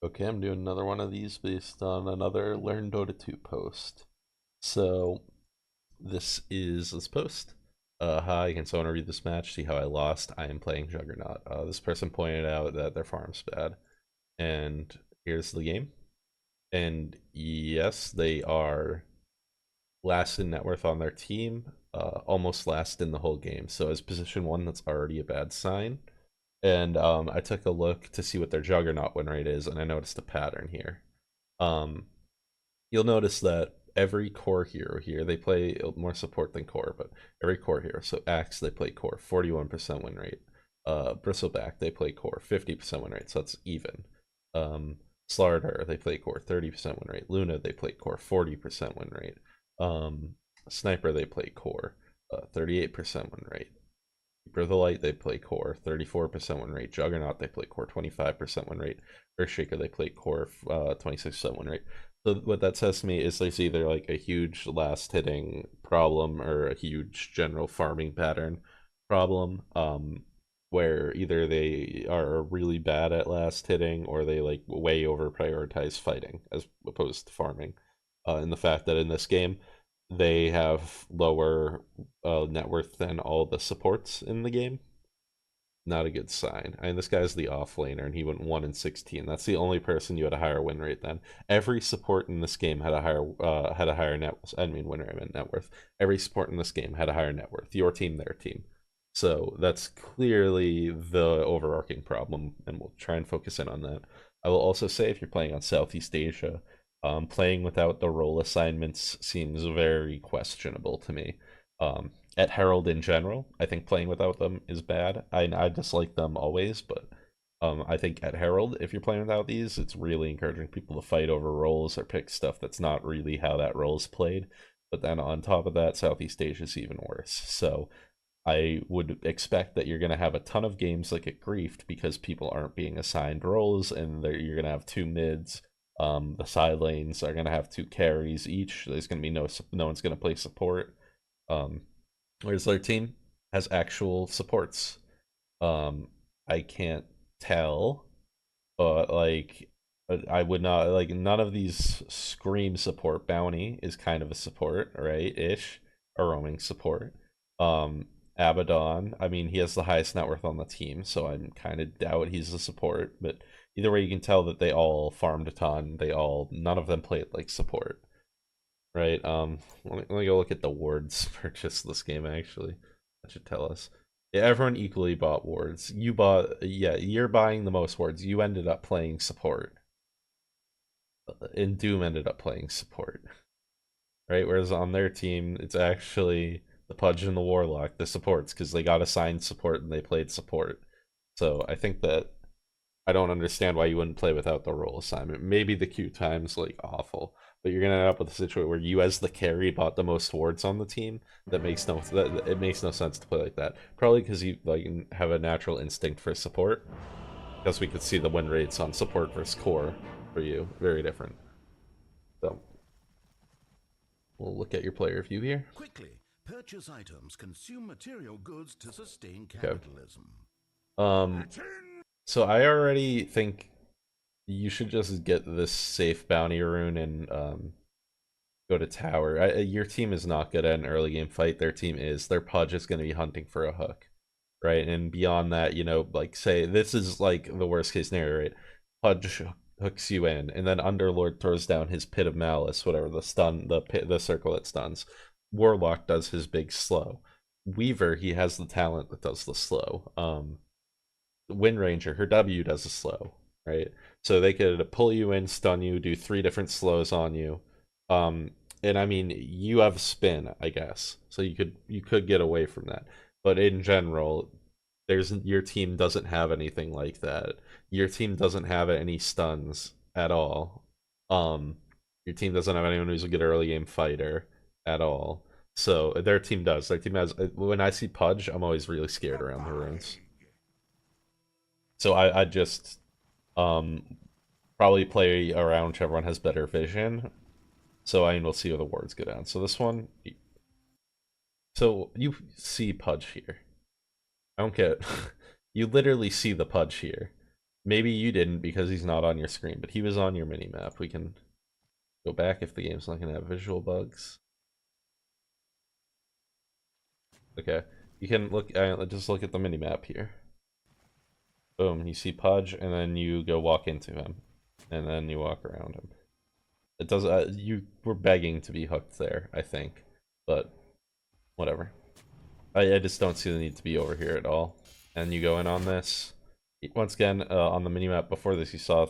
Okay, I'm doing another one of these based on another LearnDota2 post. So this is this post. Hi, can someone read this match? See how I lost? I am playing Juggernaut. This person pointed out that their farm's bad. And here's the game. And yes, they are last in net worth on their team, almost last in the whole game. So as position one, that's already a bad sign. And I took a look to see what their Juggernaut win rate is, and I noticed a pattern here. Um, you'll notice that every core hero here, they play more support than core, but every core hero, so Axe, they play core, 41% win rate. Bristleback, they play core, 50% win rate, so that's even. Slardar, they play core, 30% win rate. Luna, they play core, 40% win rate. Sniper, they play core, 38% win rate. For the Light, they play core, 34% win rate. Juggernaut, they play core, 25% win rate. Earthshaker, they play core, 26% win rate. So what that says to me is there's either like a huge last hitting problem or a huge general farming pattern problem, where either they are really bad at last hitting or they like way over prioritize fighting as opposed to farming. And the fact that in this game they have lower net worth than all the supports in the game, not a good sign. I mean, this guy's the offlaner, and he went 1-16. That's the only person you had a higher win rate than. Every support in this game had a higher net. I mean, win rate, I meant net worth. Every support in this game had a higher net worth. Your team, their team. So that's clearly the overarching problem, and we'll try and focus in on that. I will also say, if you're playing on Southeast Asia, playing without the role assignments seems very questionable to me. At Herald in general, I think playing without them is bad. I dislike them always, but I think at Herald, if you're playing without these, it's really encouraging people to fight over roles or pick stuff that's not really how that role is played. But then on top of that, Southeast Asia is even worse. So I would expect that you're going to have a ton of games like at Griefed because people aren't being assigned roles, and you're going to have two mids. The side lanes are going to have two carries each. There's going to be no one's going to play support. Um, Whereas their team has actual supports. I can't tell, but like I would not like none of these scream support. Bounty is kind of a support, right? Ish, a roaming support. Um, Abaddon, I mean, he has the highest net worth on the team, so I'm kind of doubt he's a support. But either way, you can tell that they all farmed a ton. None of them played like support, right? Let me go look at the wards purchased this game. Actually, that should tell us. Yeah, everyone equally bought wards. Yeah, you're buying the most wards. You ended up playing support, and Doom ended up playing support, right? Whereas on their team, it's actually the Pudge and the Warlock, the supports, because they got assigned support and they played support. So I think that I don't understand why you wouldn't play without the role assignment. Maybe the queue time's like awful, but you're gonna end up with a situation where you, as the carry, bought the most wards on the team. It makes no sense to play like that. Probably because you like have a natural instinct for support. Because we could see the win rates on support versus core for you very different. So we'll look at your player view here. Quickly, purchase items, consume material goods to sustain Okay. capitalism. Um. So I already think you should just get this safe bounty rune and go to tower. Your team is not good at an early game fight. Their team is. Their Pudge is going to be hunting for a hook, right? And beyond that, like say this is like the worst case scenario, right? Pudge hooks you in, and then Underlord throws down his Pit of Malice, whatever the circle that stuns. Warlock does his big slow. Weaver, he has the talent that does the slow. Wind Ranger, her W does a slow, right? So they could pull you in, stun you, do three different slows on you. Um, and I mean, you have spin, I guess, so you could get away from that. But in general, there's your team doesn't have anything like that. Your team doesn't have any stuns at all. Um, your team doesn't have anyone who's a good early game fighter at all. So their team does. Their team has. When I see Pudge, I'm always really scared around the runes. So I just um probably play around whichever one has better vision. So I mean we'll see what the wards go down. So this one, so you see Pudge here. I don't get it. You literally see the Pudge here. Maybe you didn't because he's not on your screen, but he was on your minimap. We can go back if the game's not going to have visual bugs. Okay, you can look. Just look at the minimap here. Boom, you see Pudge, and then you go walk into him, and then you walk around him. It does. You were begging to be hooked there, I think, but whatever. I just don't see the need to be over here at all. And you go in on this. Once again, on the minimap before this, you saw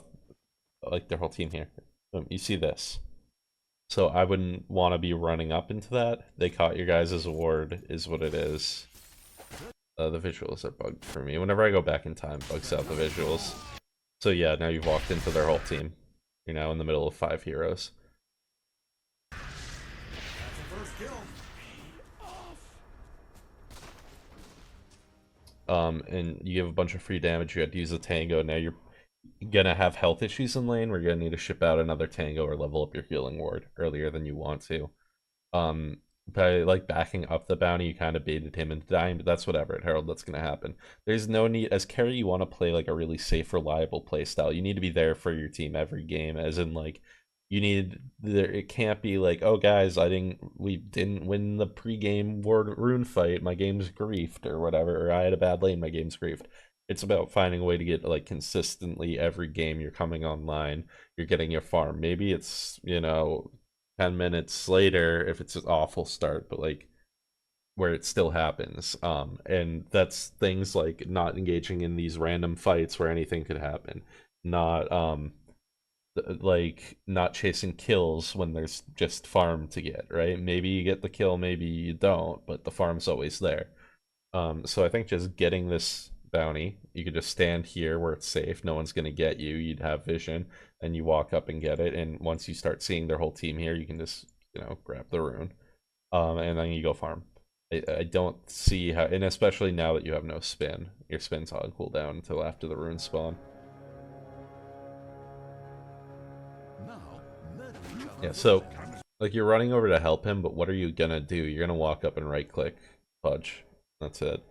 like their whole team here. Boom, you see this. So I wouldn't want to be running up into that. They caught your guys' ward, is what it is. The visuals are bugged for me. Whenever I go back in time, bugs out the visuals. So yeah, now you've walked into their whole team. You're now in the middle of 5 heroes. And you have a bunch of free damage. You had to use a tango. Now you're gonna have health issues in lane. We're gonna need to ship out another tango or level up your healing ward earlier than you want to. By like backing up the bounty, you kind of baited him into dying, but that's whatever. At Herald, that's gonna happen. There's no need as carry. You want to play like a really safe, reliable play style. You need to be there for your team every game, as in like you need there. It can't be like, oh guys, we didn't win the pre-game ward rune fight. My game's griefed or whatever. Or I had a bad lane. My game's griefed. It's about finding a way to get like consistently every game you're coming online. You're getting your farm. Maybe it's 10 minutes later if it's an awful start, but like where it still happens. And that's things like not engaging in these random fights where anything could happen, not like not chasing kills when there's just farm to get, right? Maybe you get the kill, maybe you don't, but the farm's always there. So I think just getting this bounty, you could just stand here where it's safe, no one's going to get you, you'd have vision, and you walk up and get it, and once you start seeing their whole team here, you can just grab the rune, and then you go farm. I don't see how, and especially now that you have no spin, your spin's on cooldown until after the rune spawn. Yeah, so like you're running over to help him, but what are you gonna do? You're gonna walk up and right click Pudge. That's it.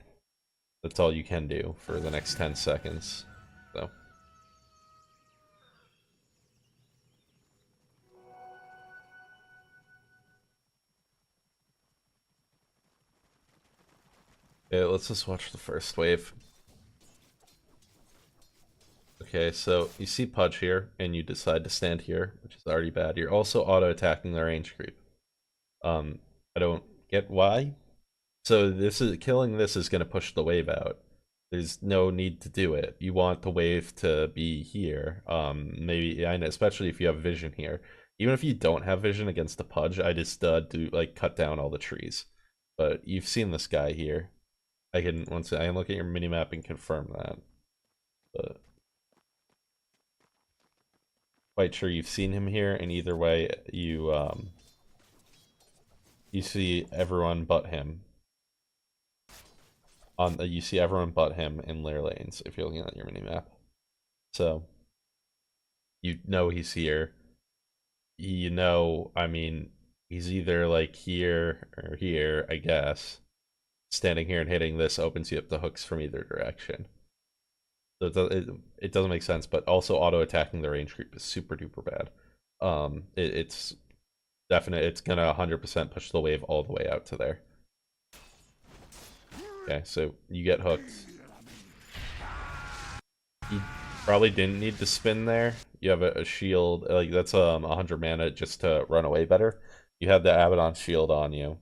That's all you can do for the next 10 seconds. So. Okay, let's just watch the first wave. Okay, so you see Pudge here, and you decide to stand here, which is already bad. You're also auto-attacking the range creep. I don't get why. So killing this is going to push the wave out. There's no need to do it. You want the wave to be here. Maybe, and especially if you have vision here. Even if you don't have vision against the Pudge, I just do like cut down all the trees. But you've seen this guy here. I can look at your minimap and confirm that. But quite sure you've seen him here, and either way, you see everyone but him. You see everyone but him in lair lanes if you're looking at your minimap. So you know he's here. I mean, he's either like here or here, I guess. Standing here and hitting this opens you up to hooks from either direction. So it doesn't make sense, but also auto attacking the range creep is super duper bad. It's definite. It's gonna 100% push the wave all the way out to there. Okay, so you get hooked. You probably didn't need to spin there. You have a shield, like that's 100 mana just to run away better. You have the Abaddon shield on you.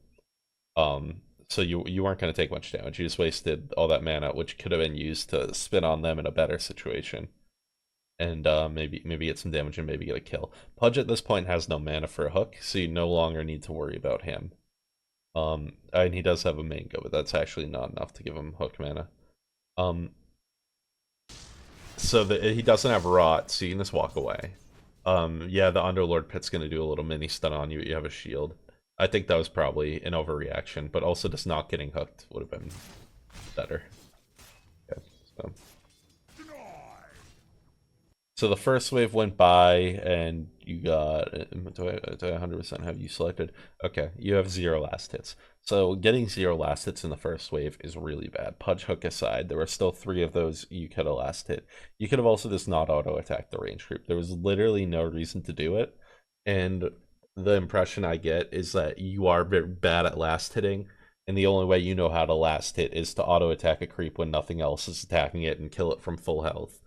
So you weren't going to take much damage. You just wasted all that mana, which could have been used to spin on them in a better situation. And maybe get some damage and maybe get a kill. Pudge at this point has no mana for a hook, so you no longer need to worry about him. And he does have a main go, but that's actually not enough to give him hook mana. So he doesn't have rot, so you can just walk away. Yeah, the Underlord Pit's gonna do a little mini stun on you. You have a shield. I think that was probably an overreaction, but also just not getting hooked would have been better. Okay, So the first wave went by, and you got. Do I 100% have you selected? Okay, you have 0 last hits. So getting 0 last hits in the first wave is really bad. Pudge hook aside, there were still 3 of those you could have last hit. You could have also just not auto attacked the range group. There was literally no reason to do it, and the impression I get is that you are very bad at last hitting, and the only way you know how to last hit is to auto attack a creep when nothing else is attacking it and kill it from full health.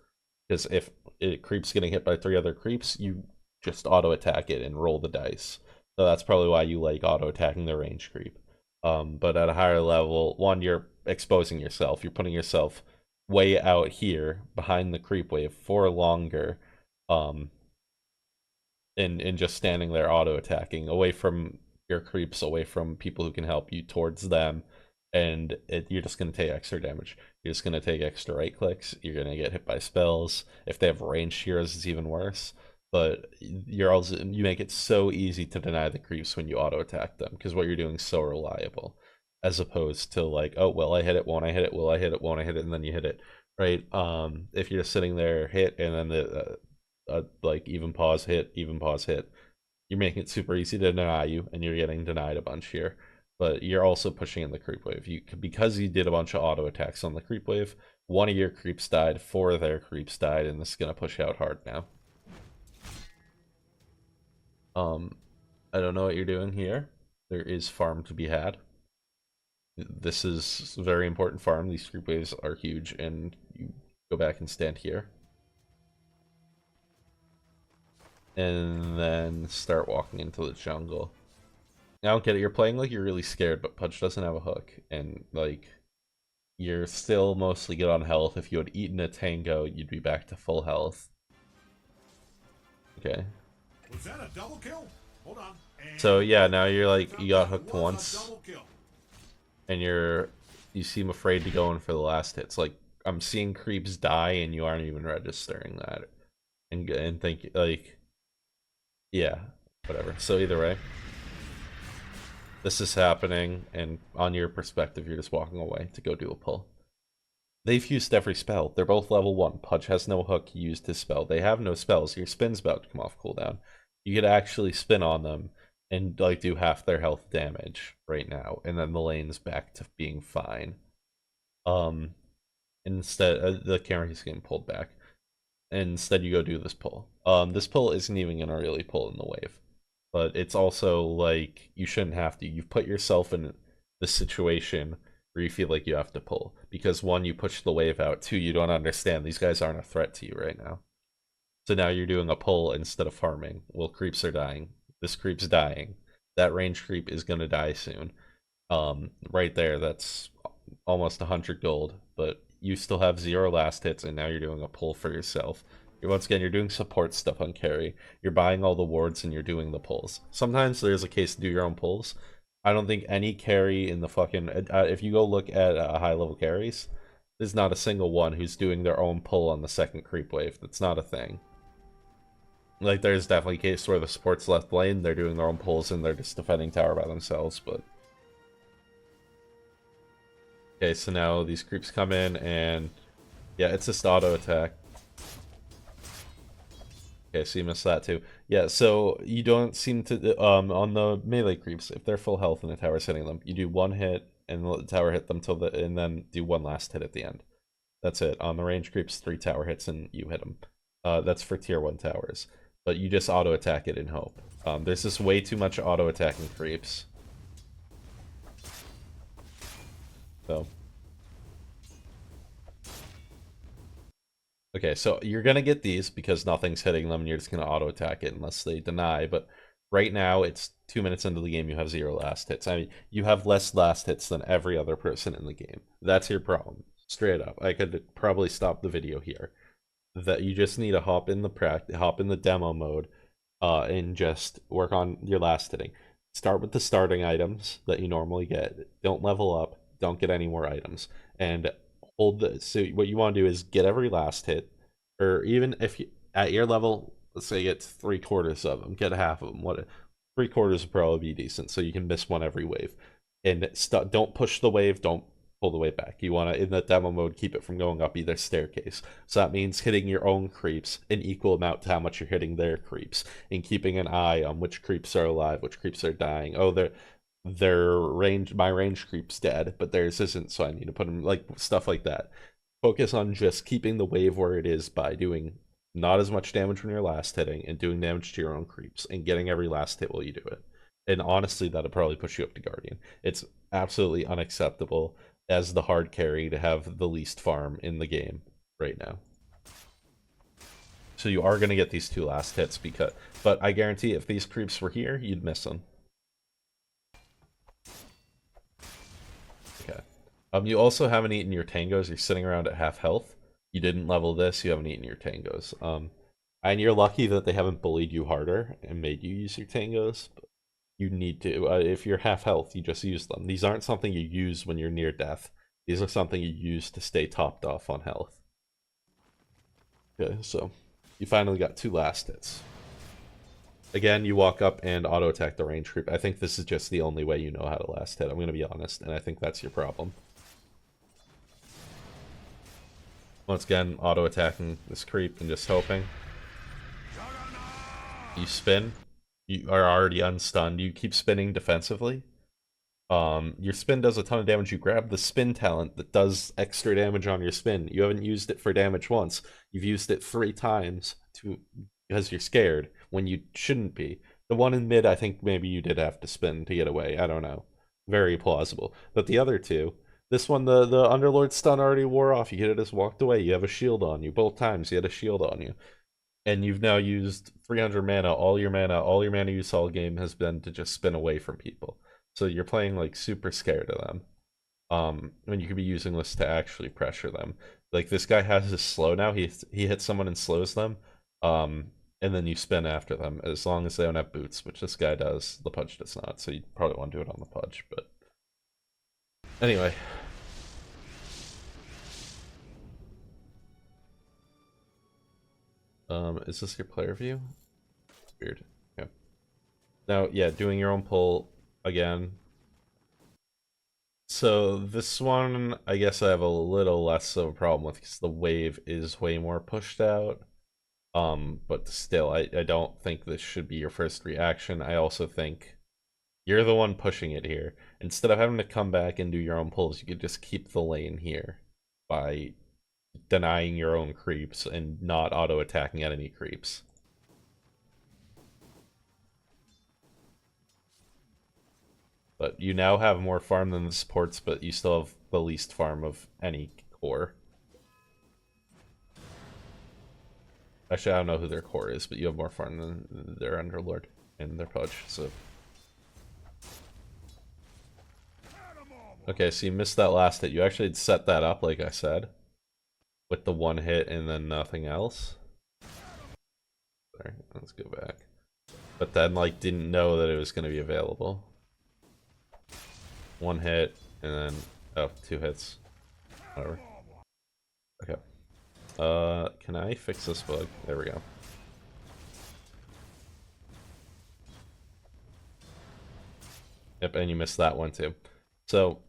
Because if it creeps getting hit by 3 other creeps, you just auto attack it and roll the dice. So that's probably why you like auto attacking the range creep. But at a higher level, one, you're exposing yourself. You're putting yourself way out here behind the creep wave for longer, um, and just standing there auto attacking away from your creeps, away from people who can help you, towards them, and you're just going to take extra damage. You're just going to take extra right clicks. You're going to get hit by spells. If they have ranged heroes, it's even worse. But you make it so easy to deny the creeps when you auto attack them, because what you're doing is so reliable, as opposed to like, oh well, I hit it, won't I hit it, will I hit it, won't I hit it, and then you hit it, right? If you're just sitting there, hit, and then the like even pause hit, even pause hit, you're making it super easy to deny you, and you're getting denied a bunch here. But you're also pushing in the creep wave. Because you did a bunch of auto attacks on the creep wave, 1 of your creeps died, 4 of their creeps died, and this is gonna push out hard now. I don't know what you're doing here. There is farm to be had. This is a very important farm. These creep waves are huge, and you go back and stand here. And then start walking into the jungle. I don't get it. You're playing like you're really scared, but Pudge doesn't have a hook, and like you're still mostly good on health. If you had eaten a tango, you'd be back to full health. Okay. Was that a double kill? Hold on. So yeah, now you're like you got hooked once, and you seem afraid to go in for the last hits. Like I'm seeing creeps die, and you aren't even registering that, and think like, yeah, whatever. So either way, this is happening, and on your perspective, you're just walking away to go do a pull. They've used every spell. They're both level 1. Pudge has no hook. He used his spell. They have no spells. Your spin's about to come off cooldown. You could actually spin on them and like do half their health damage right now, and then the lane's back to being fine. Instead, the camera is getting pulled back. Instead, you go do this pull. This pull isn't even gonna really pull in the wave, but it's also like you shouldn't have to. You've put yourself in the situation where you feel like you have to pull because 1, you push the wave out. 2, you don't understand these guys aren't a threat to you right now. So now you're doing a pull instead of farming. Well, creeps are dying. This creep's dying. That range creep is gonna die soon. Right there, that's almost 100 gold, but you still have 0 last hits, and now you're doing a pull for yourself. Once again, you're doing support stuff on carry. You're buying all the wards, and you're doing the pulls. Sometimes there's a case to do your own pulls. I don't think any carry in the fucking... if you go look at high-level carries, there's not a single one who's doing their own pull on the second creep wave. That's not a thing. Like, there's definitely a case where the support's left lane, they're doing their own pulls, and they're just defending tower by themselves, but... Okay, so now these creeps come in, and... yeah, it's just auto attack. Okay, so you missed that too. Yeah, so you don't seem to... on the melee creeps, if they're full health and the tower's hitting them, you do 1 hit, and let the tower hit them and then do 1 last hit at the end. That's it. On the range creeps, 3 tower hits, and you hit them. That's for tier 1 towers. But you just auto attack it in hope. There's just way too much auto attacking creeps. So... okay, so you're gonna get these because nothing's hitting them and you're just gonna auto attack it unless they deny, but right now it's 2 minutes into the game, you have 0 last hits. I mean, you have less last hits than every other person in the game. That's your problem. Straight up. I could probably stop the video here. That you just need to hop in the demo mode, and just work on your last hitting. Start with the starting items that you normally get. Don't level up, don't get any more items. And so what you want to do is get every last hit, or even if you at your level, let's say you get 3/4 of them, get half of them. What 3/4 would probably be decent, so you can miss one every wave. And don't push the wave. Don't pull the weight back. You want to, in the demo mode, keep it from going up either staircase. So that means hitting your own creeps an equal amount to how much you're hitting their creeps, and keeping an eye on which creeps are alive, which creeps are dying. Oh, my range creep's dead, but theirs isn't, so I need to put them, like, stuff like that. Focus on just keeping the wave where it is by doing not as much damage when you're last hitting, and doing damage to your own creeps, and getting every last hit while you do it. And honestly, that'll probably push you up to Guardian. It's absolutely unacceptable as the hard carry to have the least farm in the game right now. So you are going to get these 2 last hits, but I guarantee if these creeps were here, you'd miss them. Okay. You also haven't eaten your tangos. You're sitting around at half health. You didn't level this. You haven't eaten your tangos. And you're lucky that they haven't bullied you harder and made you use your tangos. But you need to. If you're half health, you just use them. These aren't something you use when you're near death. These are something you use to stay topped off on health. Okay, so you finally got 2 last hits. Again, you walk up and auto attack the range creep. I think this is just the only way you know how to last hit. I'm going to be honest, and I think that's your problem. Once again, auto attacking this creep and just hoping. You spin. You are already unstunned. You keep spinning defensively. Your spin does a ton of damage. You grab the spin talent that does extra damage on your spin. You haven't used it for damage once. You've used it 3 times because you're scared when you shouldn't be. The one in mid, I think maybe you did have to spin to get away. I don't know. Very plausible. But the other 2, this one, the Underlord stun already wore off. You could have just walked away. You have a shield on you. Both times you had a shield on you. And you've now used 300 mana. All your mana use all game has been to just spin away from people. So you're playing like super scared of them. When you could be using this to actually pressure them. Like this guy has his slow now. He hits someone and slows them. And then you spin after them as long as they don't have boots, which this guy does. The Pudge does not, so you probably want to do it on the Pudge. But anyway. Is this your player view? Weird. Okay. Now, yeah, doing your own pull again. So this one, I guess I have a little less of a problem with because the wave is way more pushed out. But still, I don't think this should be your first reaction. I also think you're the one pushing it here. Instead of having to come back and do your own pulls, you could just keep the lane here by denying your own creeps and not auto-attacking enemy creeps. But you now have more farm than the supports, but you still have the least farm of any core. Actually, I don't know who their core is, but you have more farm than their Underlord and their Pudge, so... Okay, so you missed that last hit. You actually had set that up, like I said, with the 1 hit and then nothing else. Sorry, let's go back. But then, like, didn't know that it was going to be available. 1 hit, and then, oh, 2 hits. Whatever. Okay. Can I fix this bug? There we go. Yep, and you missed that one too. So,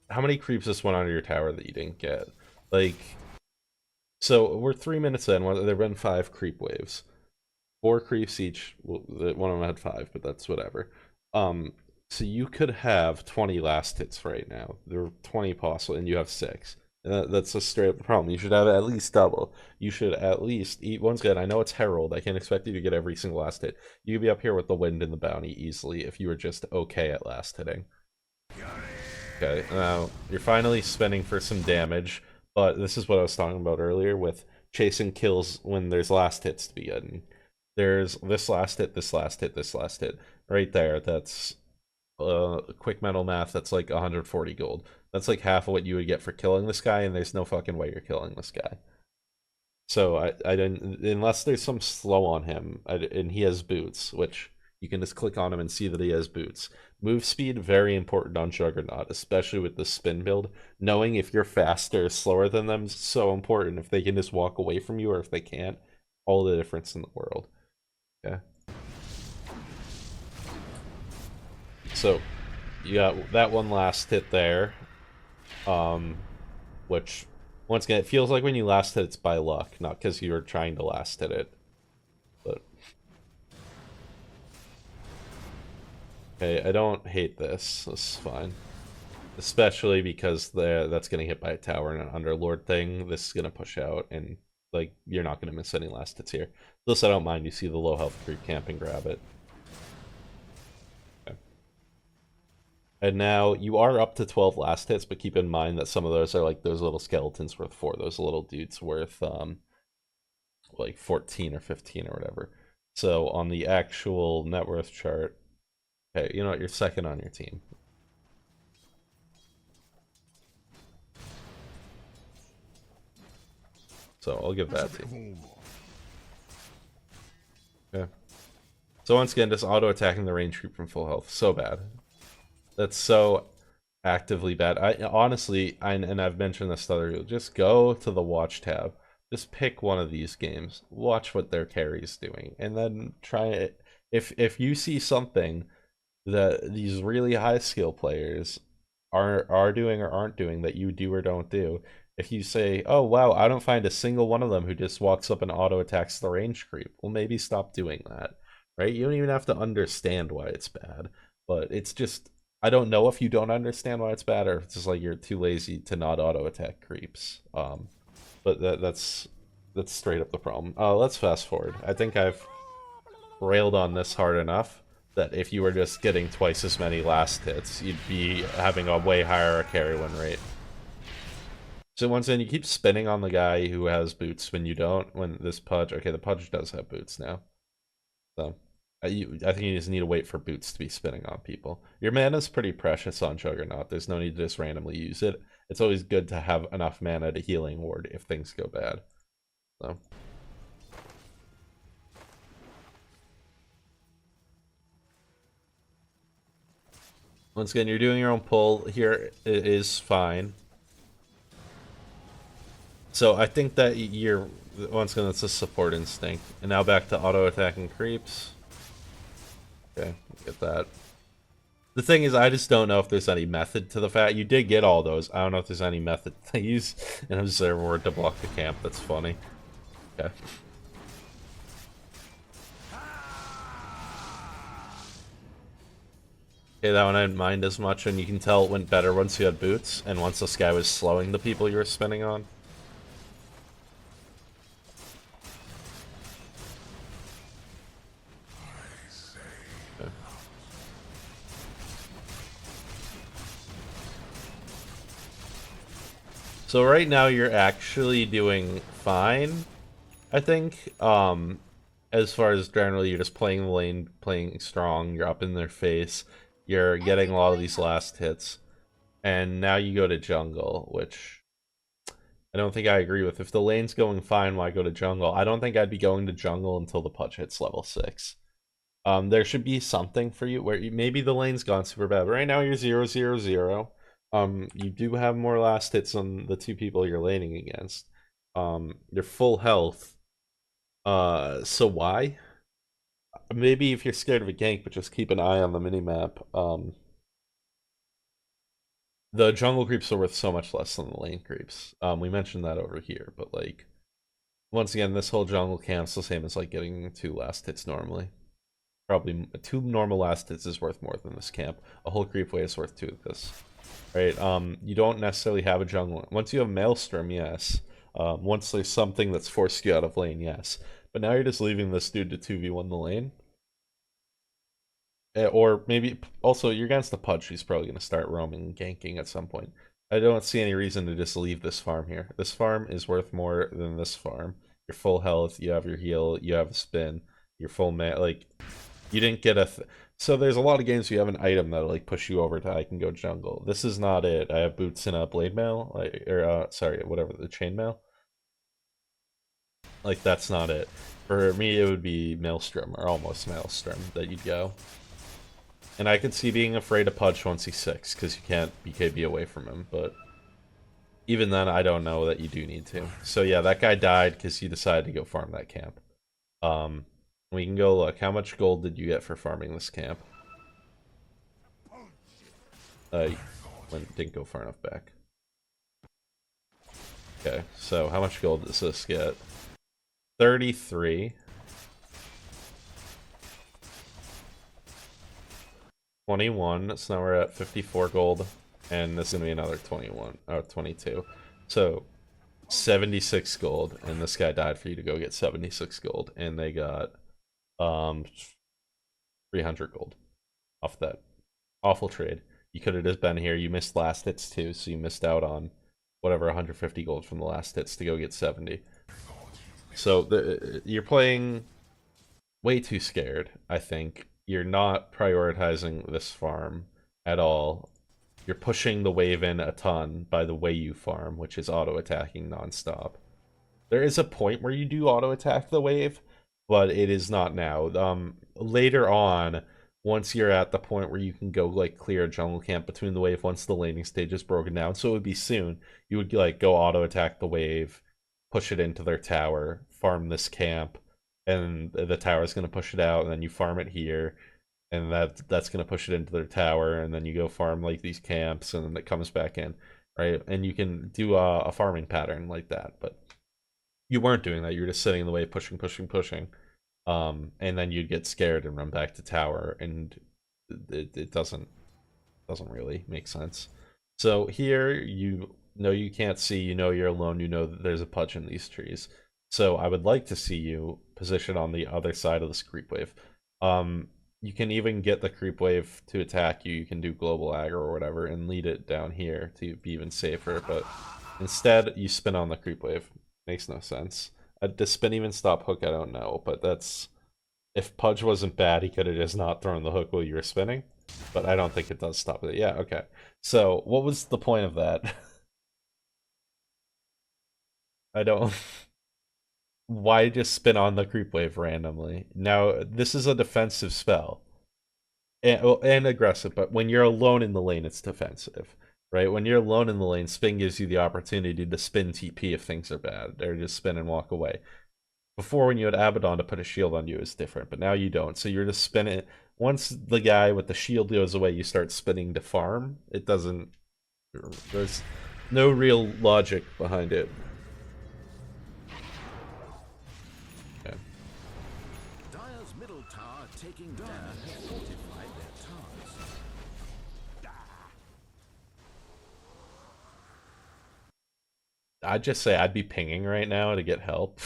how many creeps just went onto your tower that you didn't get? Like, so we're 3 minutes in. There have been 5 creep waves. 4 creeps each. Well, one of them had 5, but that's whatever. So you could have 20 last hits right now. There are 20 possible, and you have 6. That's a straight up problem. You should have at least double. You should at least eat. Once again, I know it's Herald. I can't expect you to get every single last hit. You could be up here with the wind and the bounty easily if you were just okay at last hitting. Okay, now you're finally spending for some damage, but this is what I was talking about earlier with chasing kills when there's last hits to be getting. There's this last hit, this last hit, this last hit. Right there, that's quick mental math, that's like 140 gold. That's like half of what you would get for killing this guy, and there's no fucking way you're killing this guy. So I didn't, unless there's some slow on him, and he has boots, which you can just click on him and see that he has boots. Move speed, very important on Juggernaut, especially with the spin build. Knowing if you're faster or slower than them is so important. If they can just walk away from you or if they can't, all the difference in the world. Okay. So, You got that one last hit there, which, once again, it feels like when you last hit it's by luck, not because you were trying to last hit it. But okay, I don't hate this. This is fine. Especially because that's getting hit by a tower and an Underlord thing. This is gonna push out, and like you're not gonna miss any last hits here. This I don't mind. You see the low health creep camp and grab it. Okay. And now you are up to 12 last hits, but keep in mind that some of those are like those little skeletons worth 4, those little dudes worth like 14 or 15 or whatever. So on the actual net worth chart, okay, you know what? You're second on your team. So I'll give that to you. Okay. So once again, just auto attacking the range creep from full health. So bad. That's so actively bad. I honestly, and I've mentioned this to other people, just go to the watch tab. Just pick one of these games. Watch what their carry's doing, and then try it. If you see something that these really high skill players are doing or aren't doing that you do or don't do, if you say, oh wow, I don't find a single one of them who just walks up and auto attacks the range creep, well maybe stop doing that, right? You don't even have to understand why it's bad, but it's just, I don't know if you don't understand why it's bad or if it's just like you're too lazy to not auto attack creeps. But that's straight up the problem. Let's fast forward. I think I've railed on this hard enough that if you were just getting twice as many last hits, you'd be having a way higher carry win rate. So once again, you keep spinning on the guy who has boots when you don't. When this Pudge, okay, the Pudge does have boots now. So I think you just need to wait for boots to be spinning on people. Your mana's pretty precious on Juggernaut. There's no need to just randomly use it. It's always good to have enough mana to healing ward if things go bad. So. Once again, you're doing your own pull here. It is fine. So I think that you're, once again, it's a support instinct. And now back to auto attacking creeps. Okay, get that. The thing is, I just don't know if there's any method to the fact you did get all those. I don't know if there's any method to use an observer ward to block the camp. That's funny. Okay. Okay, that one I didn't mind as much, and you can tell it went better once you had boots, and once this guy was slowing the people you were spinning on. Okay. So right now you're actually doing fine, I think. As far as generally you're just playing the lane, playing strong, you're up in their face, you're getting a lot of these last hits. And now you go to jungle, which I don't think I agree with. If the lane's going fine, why go to jungle? I don't think I'd be going to jungle until the Pudge hits level 6. There should be something for you where maybe the lane's gone super bad. But right now you're 0-0-0. You do have more last hits on the two people you're laning against. You're full health. So why? Maybe if you're scared of a gank, but just keep an eye on the minimap. The jungle creeps are worth so much less than the lane creeps. We mentioned that over here, but like, once again, this whole jungle camp's the same as like getting 2 last hits normally. Probably 2 normal last hits is worth more than this camp. A whole creep wave is worth 2 of this. Right? You don't necessarily have a jungle. Once you have Maelstrom, yes. Once there's something that's forced you out of lane, yes. But now you're just leaving this dude to 2v1 the lane. Or maybe also you're against the Pudge, he's probably going to start roaming, ganking at some point. I don't see any reason to just leave this farm here. This farm is worth more than this farm. You're full health, you have your heal, you have a spin, you're full like, you didn't get a... So there's a lot of games where you have an item that'll like push you over to I can go jungle. This is not it. I have boots and a blade mail, like, or sorry, whatever, the chain mail. Like, that's not it. For me, it would be Maelstrom, or almost Maelstrom, that you'd go. And I could see being afraid of Pudge once he's 6, because you can't BKB away from him, but even then, I don't know that you do need to. So yeah, that guy died because he decided to go farm that camp. We can go look. How much gold did you get for farming this camp? Didn't go far enough back. Okay, so how much gold does this get? 33. 21, so now we're at 54 gold, and this is gonna be another 21, 22. So 76 gold, and this guy died for you to go get 76 gold, and they got 300 gold off that awful trade. You could have just been here. You missed last hits too, so you missed out on whatever 150 gold from the last hits to go get 70. So you're playing way too scared, I think. You're not prioritizing this farm at all. You're pushing the wave in a ton by the way you farm, which is auto-attacking nonstop. There is a point where you do auto-attack the wave, but it is not now. Later on, once you're at the point where you can go like clear a jungle camp between the wave once the laning stage is broken down, so it would be soon, you would like go auto-attack the wave, push it into their tower, farm this camp, and the tower's going to push it out, and then you farm it here, and that's going to push it into their tower, and then you go farm like these camps, and then it comes back in, right? And you can do a farming pattern like that, but you weren't doing that. You were just sitting in the way, pushing, pushing, pushing, and then you'd get scared and run back to tower, and it doesn't really make sense. So here, you know you can't see, you know you're alone, you know that there's a Pudge in these trees. So I would like to see you position on the other side of this creep wave. You can even get the creep wave to attack you. You can do global aggro or whatever and lead it down here to be even safer. But instead, you spin on the creep wave. Makes no sense. Does spin even stop hook? I don't know. But that's... If Pudge wasn't bad, he could have just not thrown the hook while you were spinning. But I don't think it does stop it. Yeah, okay. So, what was the point of that? I don't... Why just spin on the creep wave randomly? Now, this is a defensive spell. And aggressive, but when you're alone in the lane, it's defensive. Right? When you're alone in the lane, spin gives you the opportunity to spin TP if things are bad. Or just spin and walk away. Before, when you had Abaddon to put a shield on you, is different, but now you don't. So you're just spinning. Once the guy with the shield goes away, you start spinning to farm. It doesn't... There's no real logic behind it. Okay. Dire's middle tower taking down has fortified their towers. I'd just say I'd be pinging right now to get help.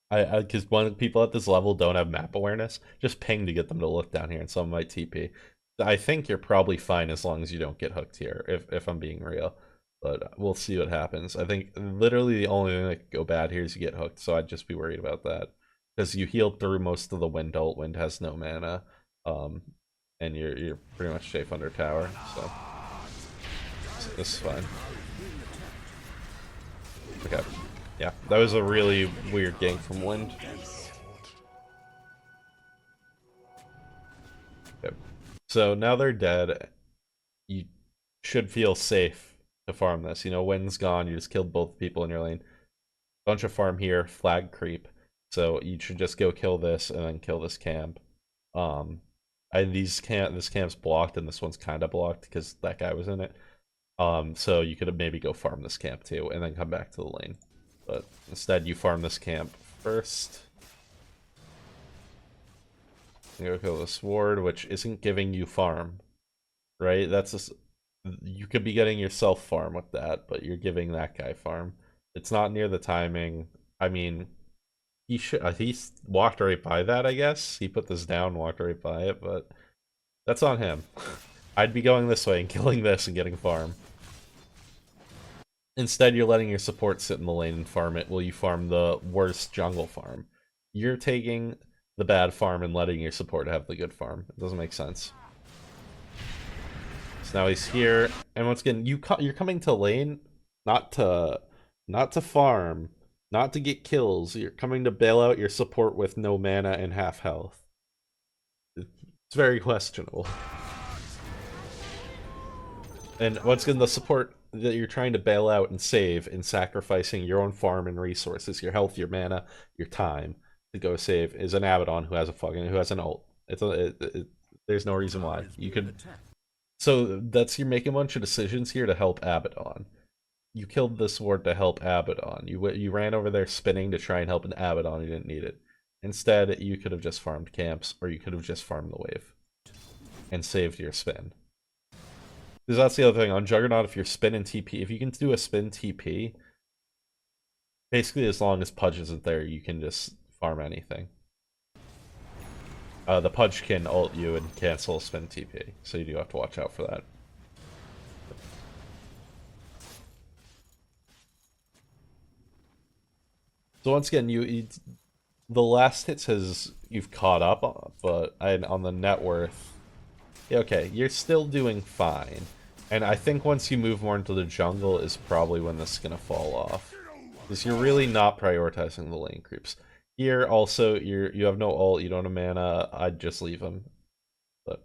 Because when people at this level don't have map awareness, just ping to get them to look down here, and someone might TP. I think you're probably fine as long as you don't get hooked here, if I'm being real. But we'll see what happens. I think literally the only thing that could go bad here is you get hooked, so I'd just be worried about that. Because you healed through most of the Wind ult. Wind has no mana, and you're pretty much safe under tower, so this is fine. Okay. Yeah, that was a really weird gank from Wind. Okay. So now they're dead. You should feel safe to farm this. You know, Wind's gone. You just killed both people in your lane. Bunch of farm here, flag creep. So you should just go kill this and then kill this camp. This camp's blocked and this one's kind of blocked because that guy was in it. So you could maybe go farm this camp too and then come back to the lane. But instead, you farm this camp first. You go kill the sword, which isn't giving you farm, right? That's just, you could be getting yourself farm with that, but you're giving that guy farm. It's not near the timing. I mean, he walked right by that. I guess he put this down, walked right by it, but that's on him. I'd be going this way and killing this and getting farm. Instead, you're letting your support sit in the lane and farm it while you farm the worst jungle farm. You're taking the bad farm and letting your support have the good farm. It doesn't make sense. So now he's here, and once again, you're coming to lane not to farm, not to get kills. You're coming to bail out your support with no mana and half health. It's very questionable. And once again, the support that you're trying to bail out and save and sacrificing your own farm and resources, your health, your mana, your time to go save is an Abaddon who has an ult. There's no reason why. You could So that's you're making a bunch of decisions here to help Abaddon. You killed this ward to help Abaddon. You ran over there spinning to try and help an Abaddon. You didn't need it. Instead, you could have just farmed camps, or you could have just farmed the wave and saved your spin. Because that's the other thing on Juggernaut. If you're spin and TP, if you can do a spin TP, basically as long as Pudge isn't there, you can just farm anything. The Pudge can ult you and cancel spin TP, so you do have to watch out for that. So once again, the last hits you've caught up on, but on the net worth, yeah, okay, you're still doing fine. And I think once you move more into the jungle is probably when this is gonna fall off, because you're really not prioritizing the lane creeps. Here also, you have no ult, you don't have mana. I'd just leave him, but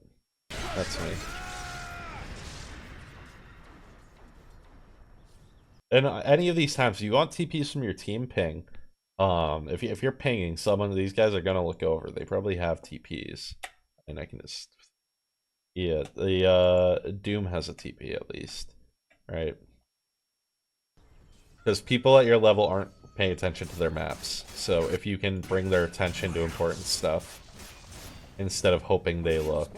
that's me. And any of these times, if you want TPs from your team, ping. If you're pinging someone, these guys are gonna look over. They probably have TPs, and I can just the Doom has a TP at least, right? Because people at your level aren't paying attention to their maps. So if you can bring their attention to important stuff instead of hoping they look.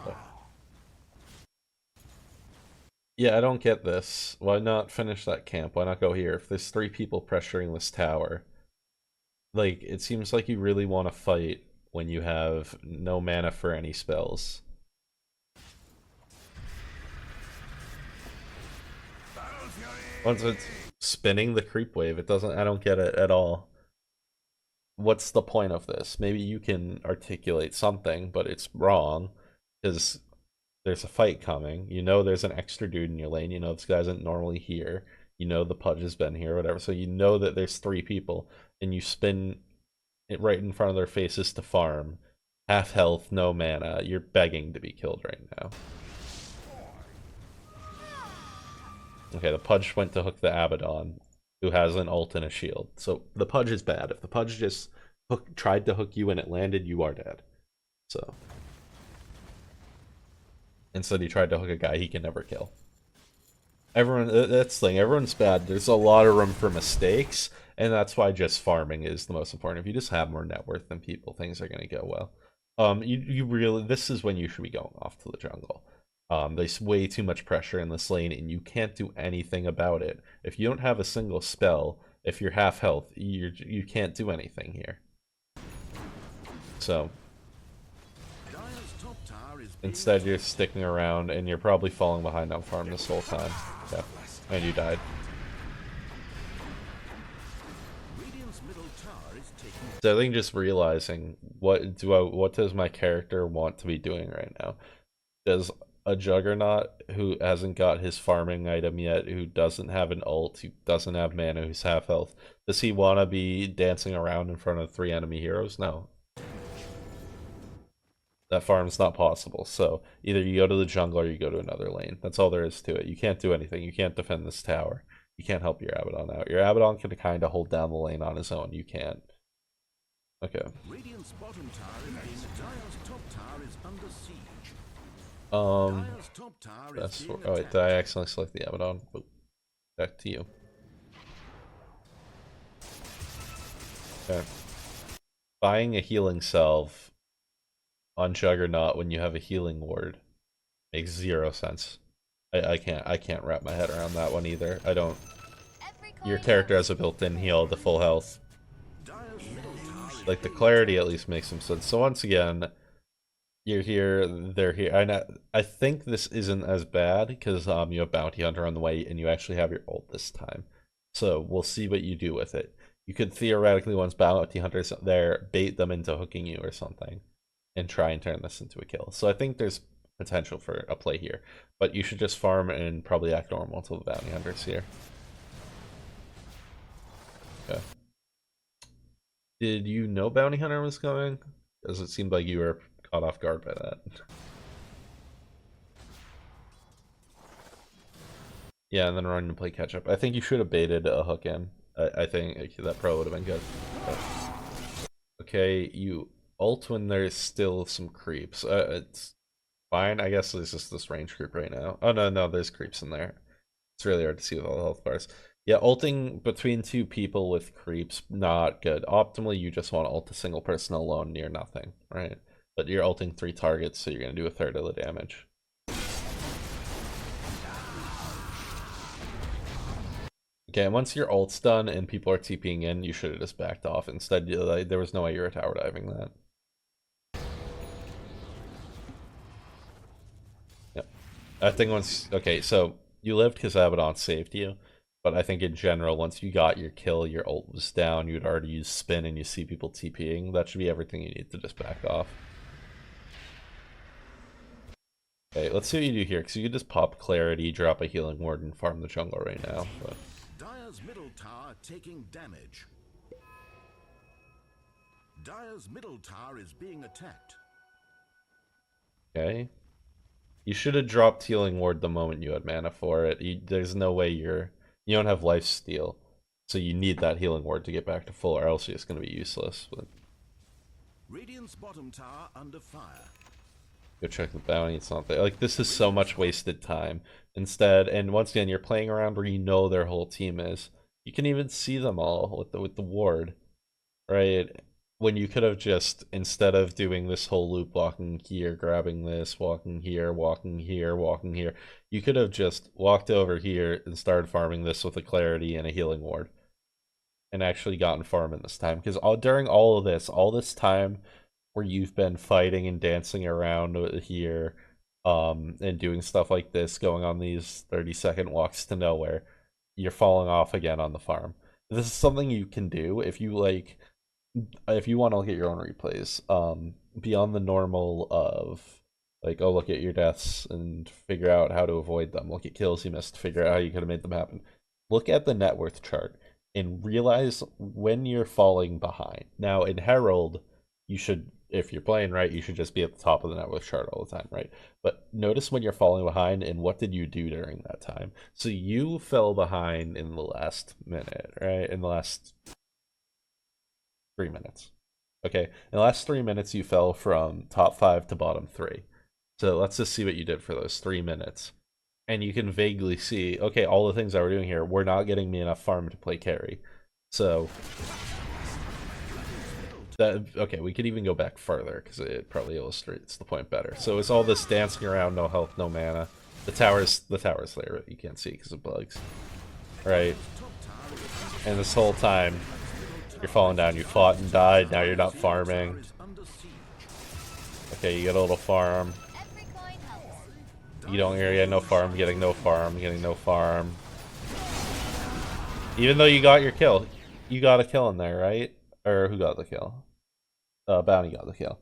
But yeah, I don't get this. Why not finish that camp? Why not go here? If there's 3 people pressuring this tower, like, it seems like you really want to fight when you have no mana for any spells. Once it's spinning the creep wave, it doesn't. I don't get it at all. What's the point of this? Maybe you can articulate something, but it's wrong because there's a fight coming. You know there's an extra dude in your lane. You know this guy isn't normally here. You know the Pudge has been here, whatever. So you know that there's 3 people, and you spin it right in front of their faces to farm. Half health, no mana. You're begging to be killed right now. Okay, the Pudge went to hook the Abaddon, who has an ult and a shield. So the Pudge is bad. If the Pudge just tried to hook you and it landed, you are dead. So instead he tried to hook a guy he can never kill. Everyone, that's the thing, everyone's bad. There's a lot of room for mistakes, and that's why just farming is the most important. If you just have more net worth than people, things are going to go well. You really, this is when you should be going off to the jungle. There's way too much pressure in this lane, and you can't do anything about it. If you don't have a single spell, if you're half health, you can't do anything here. So instead, you're sticking around, and you're probably falling behind on farm this whole time. Yeah, and you died. So I think just realizing what does my character want to be doing right now? Does a Juggernaut who hasn't got his farming item yet, who doesn't have an ult, who doesn't have mana, who's half health, does he want to be dancing around in front of 3 enemy heroes? No. That farm's not possible. So either you go to the jungle or you go to another lane. That's all there is to it. You can't do anything. You can't defend this tower. You can't help your Abaddon out. Your Abaddon can kind of hold down the lane on his own. You can't. Okay. Radiant's bottom tower is Dire's top tower is under siege. That's for, oh wait, did I accidentally select the Abaddon? Oh, back to you. Okay. Buying a healing salve on Juggernaut when you have a healing ward makes 0 sense. I can't wrap my head around that one either. I don't. Your character has a built-in heal to full health. Like, the clarity at least makes some sense. So once again, you're here, they're here. I think this isn't as bad because you have Bounty Hunter on the way and you actually have your ult this time. So we'll see what you do with it. You could theoretically, once Bounty Hunter's there, bait them into hooking you or something and try and turn this into a kill. So I think there's potential for a play here. But you should just farm and probably act normal until the Bounty Hunter's here. Okay. Did you know Bounty Hunter was coming? Because it seemed like you were caught off guard by that. Yeah, and then run and play catch up. I think you should have baited a hook in. I think that probably would have been good. But... okay, you ult when there's still some creeps. fine. I guess there's just this range creep right now. Oh no, there's creeps in there. It's really hard to see with all the health bars. Yeah, ulting between two people with creeps, not good. Optimally, you just want to ult a single person alone near nothing, right? But you're ulting 3 targets, so you're going to do a third of the damage. Okay, and once your ult's done and people are TPing in, you should have just backed off. Instead, there was no way you were tower diving that. Yep. I think once... Okay, so you lived because Abaddon saved you. But I think in general, once you got your kill, your ult was down, you'd already used spin, and you see people TPing, that should be everything you need to just back off. Okay, let's see what you do here, because you can just pop Clarity, drop a healing ward, and farm the jungle right now. But... Dire's middle tower taking damage. Dire's middle tower is being attacked. Okay. You should have dropped healing ward the moment you had mana for it. There's no way you don't have life steal, so you need that healing ward to get back to full, or else it's going to be useless. But Radiant's bottom tower under fire. go check the bounty. It's not there. Like, this is so much wasted time. Instead, and once again, you're playing around where you know their whole team is. You can even see them all with the ward, right? When you could have just, instead of doing this whole loop, walking here, grabbing this, walking here, walking here, walking here, you could have just walked over here and started farming this with a Clarity and a healing ward, and actually gotten farm in this time. Because during all this time where you've been fighting and dancing around here, and doing stuff like this, going on these 30-second walks to nowhere, you're falling off again on the farm. This is something you can do if you like. If you want to look at your own replays, beyond the normal of like, oh, look at your deaths and figure out how to avoid them. Look at kills you missed, figure out how you could have made them happen. Look at the net worth chart and realize when you're falling behind. Now in Herald, you should, if you're playing right, you should just be at the top of the net worth chart all the time, right? But notice when you're falling behind and what did you do during that time. So you fell behind in the last minute, right? In the last 3 minutes. Okay, in the last 3 minutes, you fell from top 5 to bottom 3. So let's just see what you did for those 3 minutes. And you can vaguely see, okay, all the things that we're doing here, we're not getting me enough farm to play carry. So, okay, we could even go back further, because it probably illustrates the point better. So it's all this dancing around, no health, no mana. The tower's there, but you can't see because of bugs. Right? And this whole time, you're falling down, you fought and died, now you're not farming. Okay, you get a little farm. You don't get no farm, getting no farm, getting no farm. Even though you got your kill. You got a kill in there, right? Or who got the kill? Bounty got the kill.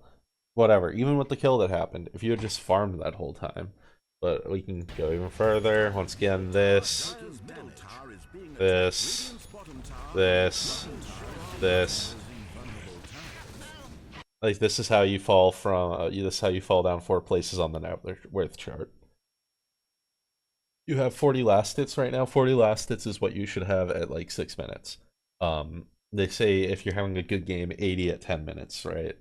Whatever, even with the kill that happened, if you had just farmed that whole time. But we can go even further. Once again, this. Like, this is how you fall from, this is how you fall down 4 places on the net worth chart. You have 40 last hits right now. 40 last hits is what you should have at like 6 minutes. They say if you're having a good game, 80 at 10 minutes, right?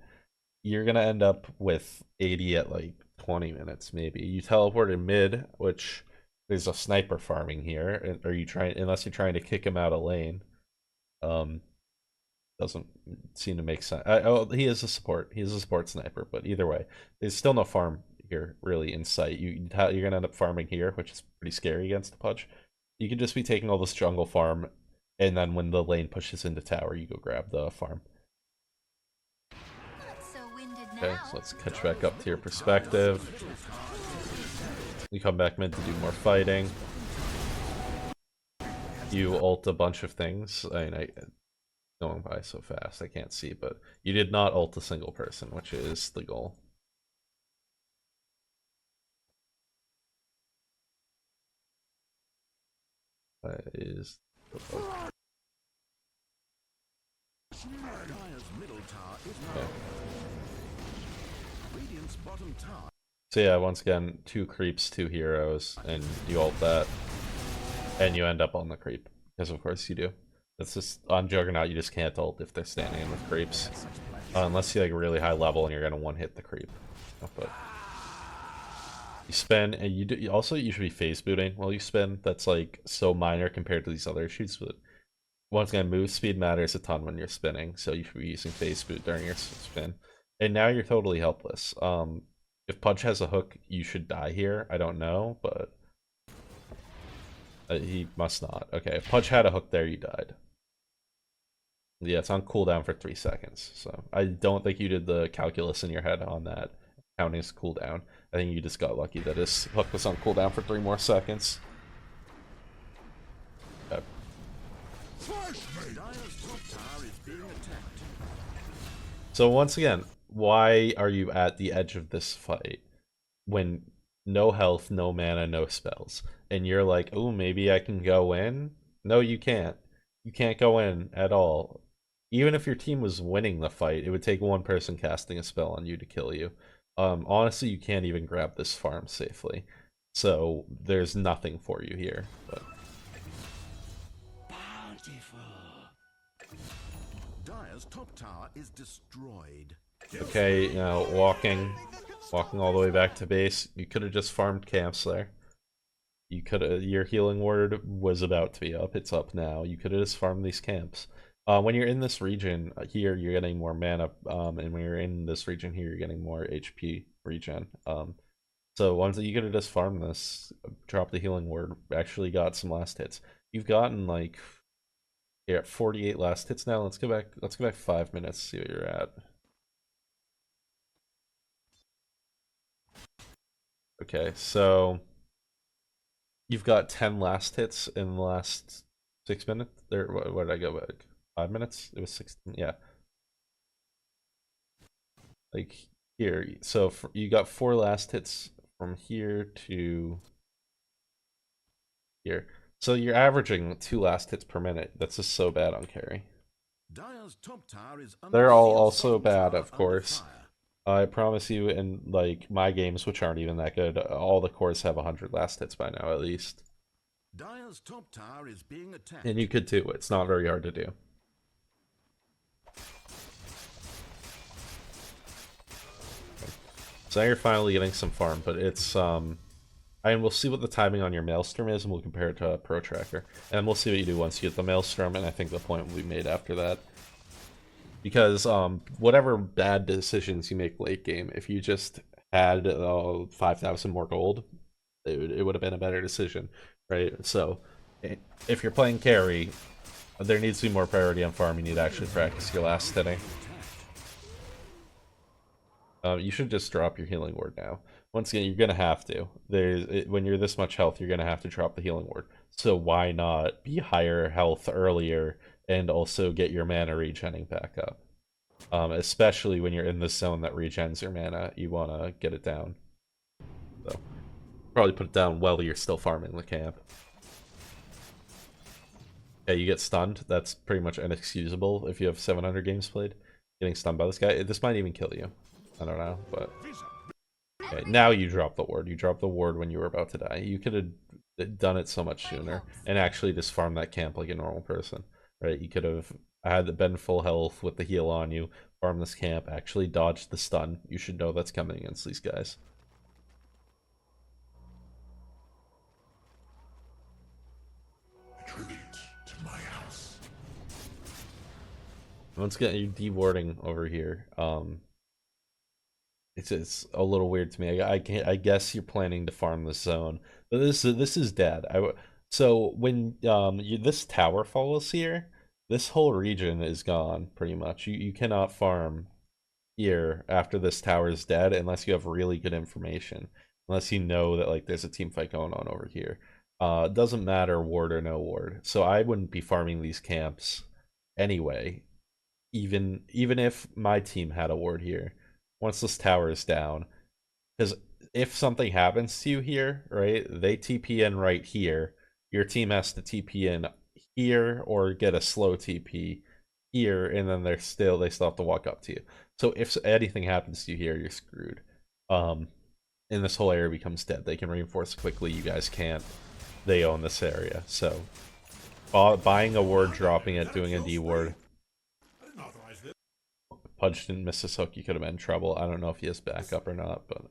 You're gonna end up with 80 at like 20 minutes, maybe. You teleport in mid, which there's a sniper farming here. Are you trying, unless you're trying to kick him out of lane? Doesn't seem to make sense. Oh, he is a support. He is a support sniper, but either way, there's still no farm here really in sight. You're gonna end up farming here, which is pretty scary against the Pudge. You could just be taking all this jungle farm, and then when the lane pushes into tower, you go grab the farm. Okay, so let's catch back up to your perspective. You come back mid to do more fighting. You ult a bunch of things. I mean, going by so fast I can't see, but you did not ult a single person, which is the goal. That is the bug. Okay. So yeah, once again, 2 creeps, 2 heroes, and you ult that, and you end up on the creep, because of course you do. That's just, on Juggernaut, you just can't ult if they're standing in with creeps. Unless you're like really high level and you're gonna one-hit the creep. But You spin, and you also you should be phase booting while you spin. That's like so minor compared to these other issues, but once again, move speed matters a ton when you're spinning, so you should be using phase boot during your spin. And now you're totally helpless. If Pudge has a hook, you should die here. I don't know, but he must not. Okay, if Pudge had a hook there, you died. Yeah, it's on cooldown for 3 seconds. So I don't think you did the calculus in your head on that counting as cooldown. I think you just got lucky that his hook was on cooldown for 3 more seconds. Okay. So once again, why are you at the edge of this fight when no health, no mana, no spells? And you're like, oh, maybe I can go in? No, you can't. You can't go in at all. Even if your team was winning the fight, it would take one person casting a spell on you to kill you. Honestly, you can't even grab this farm safely. So there's nothing for you here. But Dire's top tower is destroyed. okay, now walking all the way back to base. You could have just farmed camps there. You could have, your healing word was about to be up. It's up now. You could have just farmed these camps. When you're in this region here, you're getting more mana, and when you're in this region here, you're getting more HP regen. So once you could have just farmed this, dropped the healing word, actually got some last hits. You've gotten like, you're at 48 last hits now. Let's go back 5 minutes, see what you're at. Okay, so you've got 10 last hits in the last 6 minutes. There, what did I go back? 5 minutes? It was 16. Yeah. Like here, so you got 4 last hits from here to here. So you're averaging 2 last hits per minute. That's just so bad on carry. Dire's top tower is under They're all Field's also bottom bad, tower of under course. fire. I promise you, in like my games, which aren't even that good, all the cores have 100 last hits by now at least. Dire's top tower is being attacked. And you could too. It's not very hard to do. So now you're finally getting some farm, but it's and we'll see what the timing on your Maelstrom is, and we'll compare it to a Pro Tracker. And we'll see what you do once you get the Maelstrom, and I think the point will be made after that. Because whatever bad decisions you make late game, if you just had 5,000 more gold, it would have been a better decision, right? So if you're playing carry, there needs to be more priority on farm. You need to actually practice your last hitting. You should just drop your healing word now. Once again, you're gonna have to. When you're this much health, you're gonna have to drop the healing word. So why not be higher health earlier and also get your mana regening back up? Especially when you're in this zone that regens your mana, you wanna get it down. So probably put it down while you're still farming the camp. Yeah, you get stunned. That's pretty much inexcusable if you have 700 games played. Getting stunned by this guy, this might even kill you. I don't know, but okay, now you drop the ward. You dropped the ward when you were about to die. You could have done it so much sooner and actually just farm that camp like a normal person, right? You could have had been full health with the heal on you, farm this camp, actually dodge the stun. You should know that's coming against these guys. Once again, you're dewarding over here. It's a little weird to me. I guess you're planning to farm the zone, but this is dead. So when this tower falls here, this whole region is gone pretty much. You cannot farm here after this tower is dead unless you have really good information. Unless you know that like there's a team fight going on over here. It doesn't matter ward or no ward. So I wouldn't be farming these camps anyway. Even if my team had a ward here, once this tower is down, because if something happens to you here, right, they TP in right here, your team has to TP in here or get a slow TP here, and then they still have to walk up to you. So if anything happens to you here, you're screwed. And this whole area becomes dead. They can reinforce quickly, you guys can't. They own this area. So buying a ward, dropping it, doing a D ward. Pudge didn't miss his hook, you could have been in trouble. I don't know if he has backup or not, but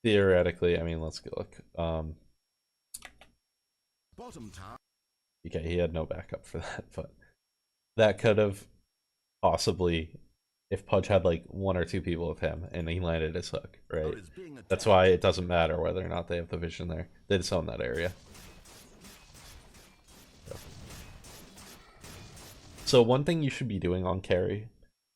theoretically, I mean, let's go look. Bottom tower. Okay, he had no backup for that, but that could have possibly, if Pudge had like one or two people with him and he landed his hook, right? Is being That's attacked. why it doesn't matter whether or not they have the vision there. They just own that area. So one thing you should be doing on carry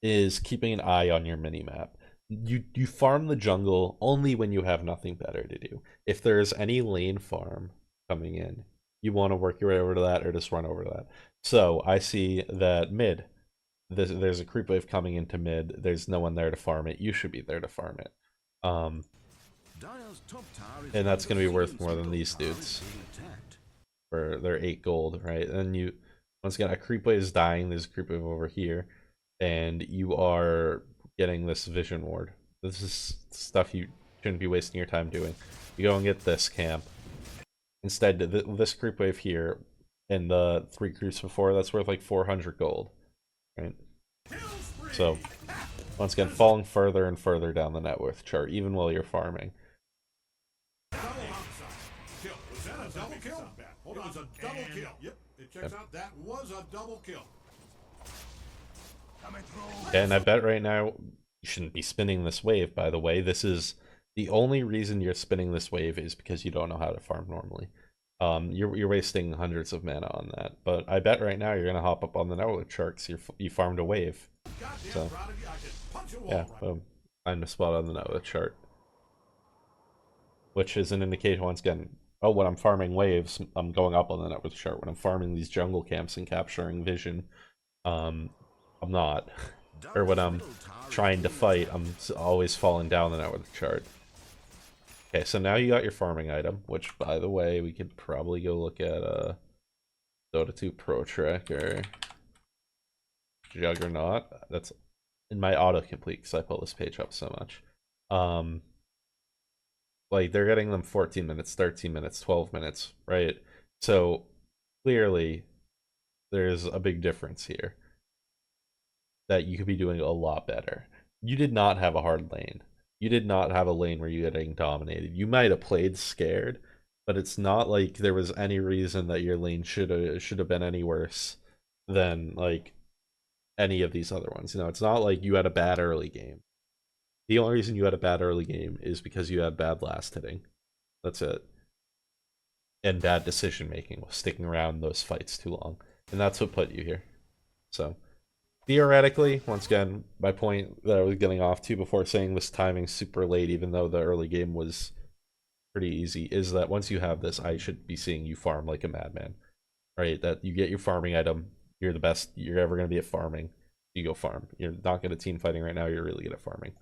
is keeping an eye on your mini map. You farm the jungle only when you have nothing better to do. If there's any lane farm coming in, you want to work your way over to that or just run over that. So I see that mid, there's a creep wave coming into mid. There's no one there to farm it. You should be there to farm it. Dire's top tower is And that's going to be worth Radiant's more than middle these tower is dudes. being attacked. For their 8 gold, right? And you, once again, a creep wave is dying. There's a creep wave over here, and you are getting this vision ward. This is stuff you shouldn't be wasting your time doing. You go and get this camp. Instead, this creep wave here and the 3 creeps before, that's worth like 400 gold, right? So, once again, falling further and further down the net worth chart, even while you're farming. Kill. Was that a double kill? Hold on. It was a double kill. Yep, it checks out. That was a double kill. And I bet right now you shouldn't be spinning this wave, by the way. This is the only reason you're spinning this wave is because you don't know how to farm normally. You're wasting hundreds of mana on that. But I bet right now you're gonna hop up on the network charts. You farmed a wave. So yeah, boom. Find a spot on the network chart, which is an indication once again. Oh, when I'm farming waves, I'm going up on the network chart. When I'm farming these jungle camps and capturing vision, I'm not. Or when I'm trying to fight, I'm always falling down the network chart. Okay, so now you got your farming item, which, by the way, we could probably go look at Dota2 Pro Tracker. Juggernaut. That's in my autocomplete because I pull this page up so much. Like, they're getting them 14 minutes, 13 minutes, 12 minutes, right? So, clearly, there's a big difference here that you could be doing a lot better. You did not have a hard lane. You did not have a lane where you had getting dominated. You might have played scared, but it's not like there was any reason that your lane should have been any worse than like any of these other ones. You know, it's not like you had a bad early game. The only reason you had a bad early game is because you had bad last hitting. That's it. And bad decision making, sticking around those fights too long. And that's what put you here. So theoretically, once again, my point that I was getting off to before saying this timing's super late, even though the early game was pretty easy, is that once you have this, I should be seeing you farm like a madman, right? That you get your farming item, you're the best you're ever going to be at farming, you go farm. You're not good at team fighting right now, you're really good at farming.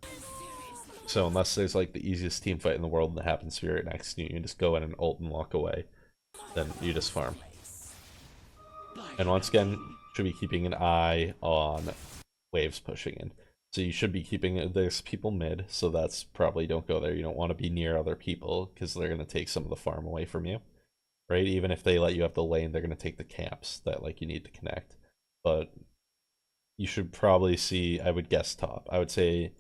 So unless there's like the easiest team fight in the world and that happens to be right next to you, you just go in and ult and walk away, then you just farm. And once again, should be keeping an eye on waves pushing in. So you should be keeping, there's people mid, so that's probably don't go there. You don't want to be near other people because they're going to take some of the farm away from you, right? Even if they let you have the lane, they're going to take the camps that like you need to connect. But you should probably see, I would guess top. I would say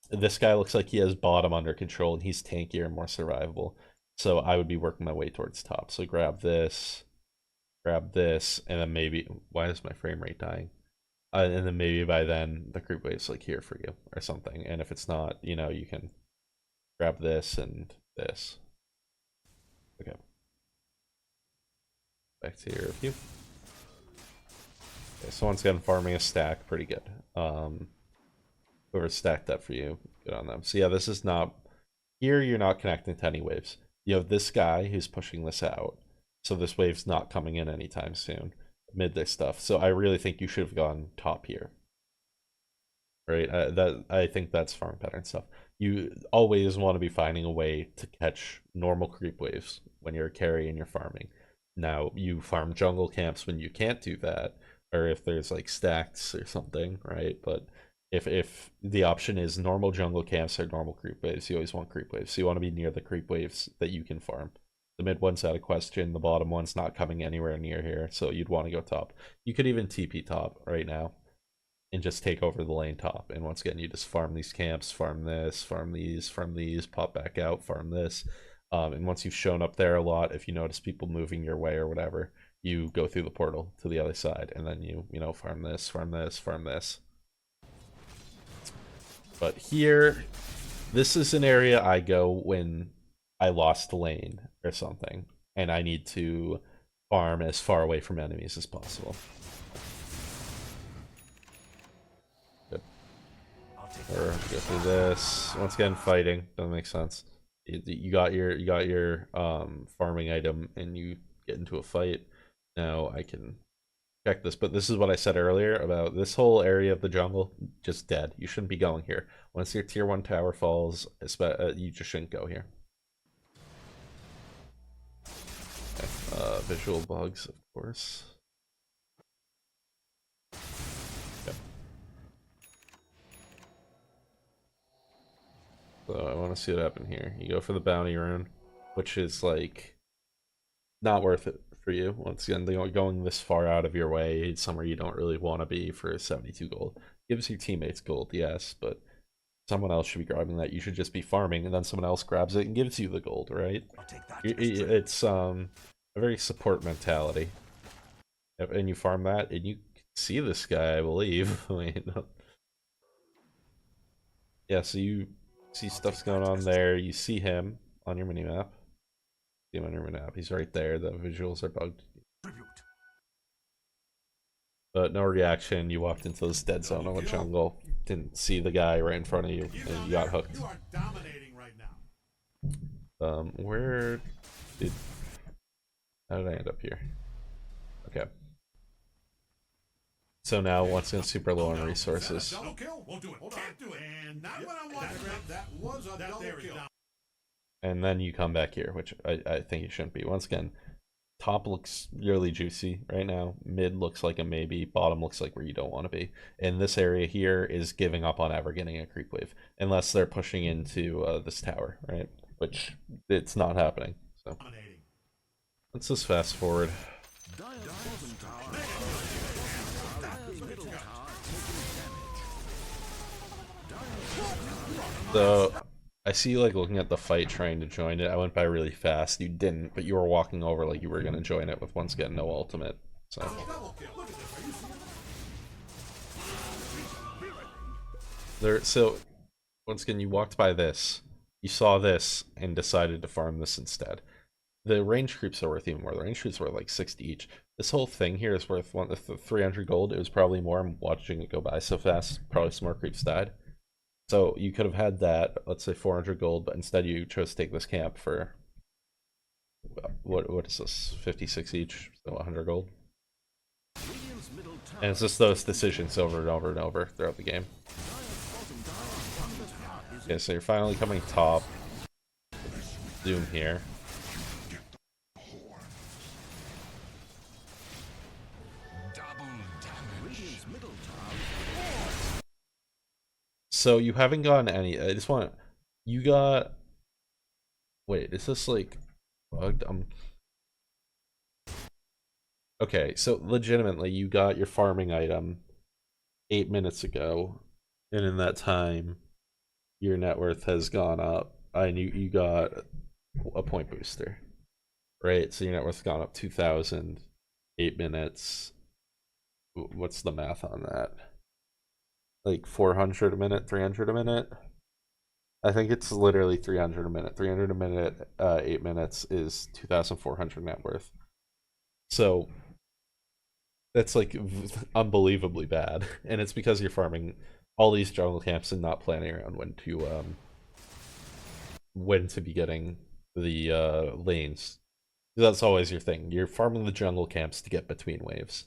this guy looks like he has bottom under control and he's tankier and more survivable. So I would be working my way towards top. So grab this, and then maybe, why is my frame rate dying? And then maybe by then the creep wave's like here for you or something. And if it's not, you know, you can grab this and this. Okay. Back to your review. Okay, so once again, farming a stack, pretty good. Whoever stacked that for you, good on them. So yeah, this is not, here you're not connecting to any waves. You have this guy who's pushing this out. So this wave's not coming in anytime soon. Mid this stuff. So I really think you should have gone top here. Right? I think that's farm pattern stuff. You always want to be finding a way to catch normal creep waves when you're a carry and you're farming. Now, you farm jungle camps when you can't do that, or if there's like stacks or something, right? But if the option is normal jungle camps or normal creep waves, you always want creep waves. So you want to be near the creep waves that you can farm. The mid one's out of question. The bottom one's not coming anywhere near here, so you'd want to go top. You could even TP top right now. and just take over the lane top. And once again, you just farm these camps, farm this, farm these, pop back out, farm this. And once you've shown up there a lot, if you notice people moving your way or whatever, you go through the portal to the other side, and then you know, farm this, farm this, farm this. But here, this is an area I go when I lost the lane or something, and I need to farm as far away from enemies as possible. Good. Or go through this. Once again, fighting doesn't make sense. You got your farming item, and you get into a fight. Now I can check this, but this is what I said earlier about this whole area of the jungle, just dead. You shouldn't be going here. Once your tier 1 tower falls, you just shouldn't go here. Okay. Visual bugs, of course. Okay. So I want to see what happened here. You go for the bounty rune, which is like not worth it for you. Once again, going this far out of your way, somewhere you don't really want to be for 72 gold. Gives your teammates gold, yes, but someone else should be grabbing that. You should just be farming, and then someone else grabs it and gives you the gold, right? It's a very support mentality. And you farm that, and you see this guy, I believe. Wait, no. Yeah, so you see stuff's going on there. You see him on your minimap. See him on your minimap. He's right there. The visuals are bugged. But no reaction. You walked into this dead zone of a jungle. Didn't see the guy right in front of you, and you got hooked. You are dominating right now. Where did... How did I end up here? Okay. So now, once again, super low on resources. Double kill? Won't do it. Hold on. Can't do it. And not what I wanted. That was a double kill. And then you come back here, which I think you shouldn't be. Once again, top looks really juicy right now. Mid looks like a maybe. Bottom looks like where you don't want to be. And this area here is giving up on ever getting a creep wave. Unless they're pushing into this tower, right? Which it's not happening. So let's just fast forward. So I see you like looking at the fight trying to join it. I went by really fast. You didn't, but you were walking over like you were gonna join it with once again no ultimate. So once again you walked by this, you saw this, and decided to farm this instead. The range creeps are worth even more. The range creeps were like 60 each. This whole thing here is worth 300 gold. It was probably more. I'm watching it go by so fast. Probably some more creeps died. So you could have had that, let's say 400 gold, but instead you chose to take this camp for what is this? 56 each, so 100 gold. And it's just those decisions over and over and over throughout the game. Okay, so you're finally coming top. Zoom here. So you haven't gotten any. I just want. You got. Wait, is this like bugged? Okay, so legitimately, you got your farming item 8 minutes ago, and in that time, your net worth has gone up. And you got a point booster, right? So your net worth's gone up 2,000. 8 minutes. What's the math on that? Like 400 a minute, 300 a minute. I think it's literally 300 a minute. 300 a minute, 8 minutes is 2,400 net worth. So that's like unbelievably bad, and it's because you're farming all these jungle camps and not planning around when to be getting the lanes. That's always your thing. You're farming the jungle camps to get between waves.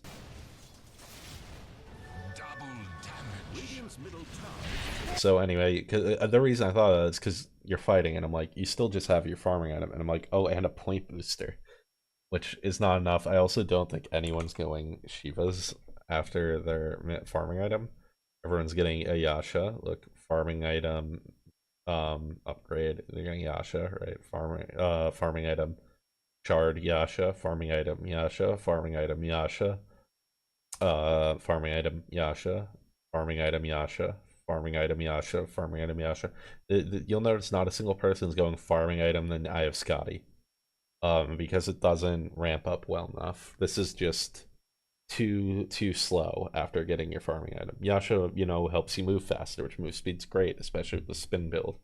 So anyway, the reason I thought of that is because you're fighting, and I'm like, you still just have your farming item, and I'm like, oh, and a point booster, which is not enough. I also don't think anyone's going Shivas after their farming item. Everyone's getting a Yasha. Look, farming item, upgrade. They're getting Yasha, right? Farming item, shard Yasha. Farming item Yasha. Farming item Yasha. Farming item Yasha. farming item Yasha, farming item Yasha, farming item Yasha. You'll notice not a single person's going farming item, then I have Scotty. Because it doesn't ramp up well enough. This is just too slow after getting your farming item. Yasha, you know, helps you move faster, which move speed's great, especially with the spin build.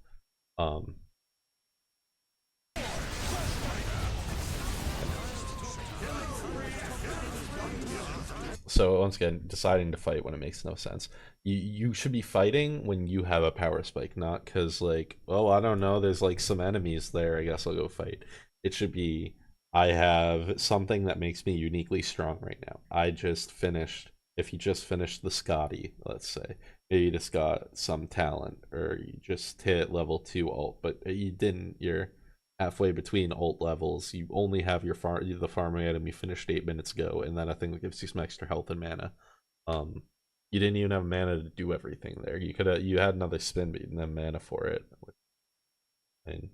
So once again, deciding to fight when it makes no sense. You should be fighting when you have a power spike, not because like, oh, I don't know, there's like some enemies there, I guess I'll go fight. It should be, I have something that makes me uniquely strong right now. I just finished, if you just finished the Scotty, let's say, maybe you just got some talent, or you just hit level 2 ult, but you didn't, you're halfway between ult levels. You only have your the farming item you finished 8 minutes ago, and then a thing that gives you some extra health and mana. You didn't even have mana to do everything there. You had another spin, but you didn't have mana for it. And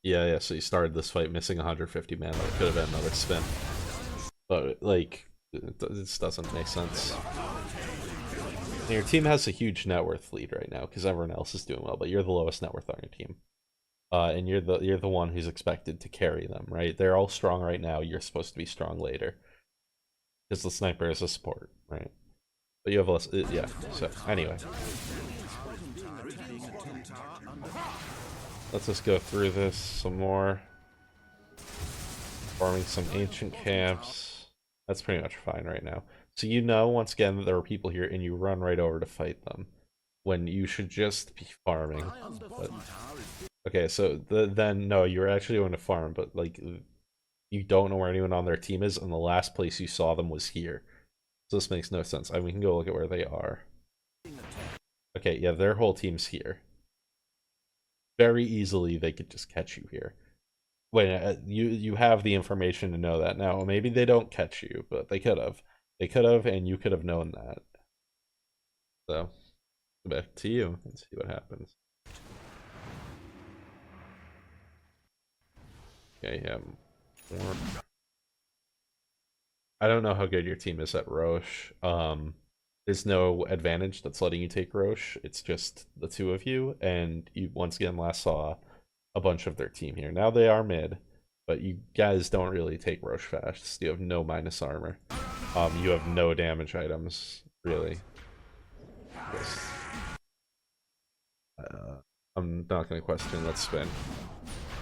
yeah. So you started this fight missing 150 mana. It could have been another spin, but like this doesn't make sense. And your team has a huge net worth lead right now because everyone else is doing well, but you're the lowest net worth on your team. And you're the one who's expected to carry them, right? They're all strong right now. You're supposed to be strong later, because the sniper is a support, right? But you have less, yeah. So anyway, let's just go through this some more. Forming some ancient camps. That's pretty much fine right now. So you know, once again, that there are people here, and you run right over to fight them, when you should just be farming. But, okay, so then no, you're actually going to farm, but like you don't know where anyone on their team is, and the last place you saw them was here. So this makes no sense. I mean, we can go look at where they are. Okay, yeah, their whole team's here. Very easily, they could just catch you here. When you have the information to know that. Now, maybe they don't catch you, but they could have. They could have, and you could have known that. So, back to you and see what happens. Okay, yeah. I don't know how good your team is at Roche. There's no advantage that's letting you take Roche. It's just the two of you, and you once again last saw a bunch of their team here. Now they are mid, but you guys don't really take Roche fast. You have no minus armor. You have no damage items, really. I'm not going to question, let's spin.